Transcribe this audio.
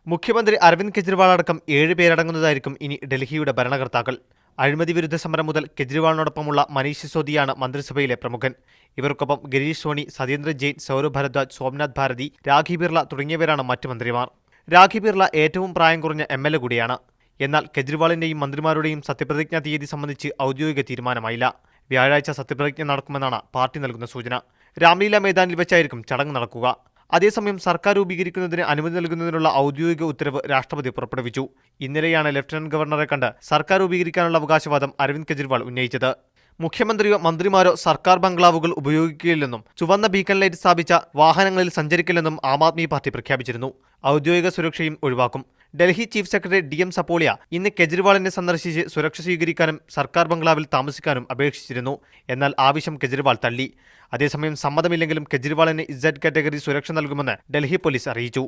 മുഖ്യമന്ത്രി അരവിന്ദ് കെജ്രിവാൾ അടക്കം 7 പേരടങ്ങുന്നതായിരിക്കും ഇനി ഡൽഹിയുടെ ഭരണകർത്താക്കൾ. അഴിമതി വിരുദ്ധ സമരം മുതൽ കെജ്രിവാളിനോടൊപ്പമുള്ള മനീഷ് സിസോദിയാണ് മന്ത്രിസഭയിലെ പ്രമുഖൻ. ഇവർക്കൊപ്പം ഗിരീഷ് സോണി, സത്യേന്ദ്ര ജെയിൻ, സൗരഭ് ഭരദ്വാജ്, സോംനാഥ് ഭാരതി, രാഖി ബിർള തുടങ്ങിയവരാണ് മറ്റ് മന്ത്രിമാർ. രാഖി ബിർള ഏറ്റവും പ്രായം കുറഞ്ഞ MLA കൂടിയാണ്. എന്നാൽ കെജ്രിവാളിന്റെയും മന്ത്രിമാരുടെയും സത്യപ്രതിജ്ഞാ തീയതി സംബന്ധിച്ച് ഔദ്യോഗിക തീരുമാനമായില്ല. വ്യാഴാഴ്ച സത്യപ്രതിജ്ഞ നടക്കുമെന്നാണ് പാർട്ടി നൽകുന്ന സൂചന. രാംലീല മൈതാനിൽ വെച്ചായിരിക്കും ചടങ്ങ് നടക്കുക. അതേസമയം സർക്കാർ രൂപീകരിക്കുന്നതിന് അനുമതി നൽകുന്നതിനുള്ള ഔദ്യോഗിക ഉത്തരവ് രാഷ്ട്രപതി പുറപ്പെടുവിച്ചു. ഇന്നലെയാണ് ലഫ്റ്റനന്റ് ഗവർണറെ കണ്ട് സർക്കാർ രൂപീകരിക്കാനുള്ള അവകാശവാദം അരവിന്ദ് കെജ്രിവാൾ ഉന്നയിച്ചത്. മുഖ്യമന്ത്രിയോ മന്ത്രിമാരോ സർക്കാർ ബംഗ്ലാവുകൾ ഉപയോഗിക്കില്ലെന്നും ചുവന്ന ബീക്കൺ ലൈറ്റ് സ്ഥാപിച്ച വാഹനങ്ങളിൽ സഞ്ചരിക്കില്ലെന്നും ആം ആദ്മി പാർട്ടി പ്രഖ്യാപിച്ചിരുന്നു. ഔദ്യോഗിക സുരക്ഷയും ഒഴിവാക്കും. ഡൽഹി ചീഫ് സെക്രട്ടറി DM സപ്പോളിയ ഇന്ന് കെജ്രിവാളിനെ സന്ദർശിച്ച് സുരക്ഷ സ്വീകരിക്കാനും സർക്കാർ ബംഗ്ലാവിൽ താമസിക്കാനും അപേക്ഷിച്ചിരുന്നു. എന്നാൽ ആവശ്യം കെജ്രിവാൾ തള്ളി. അതേസമയം സമ്മതമില്ലെങ്കിലും കെജ്രിവാളിന് Z കാറ്റഗറി സുരക്ഷ നൽകുമെന്ന് ഡൽഹി പോലീസ് അറിയിച്ചു.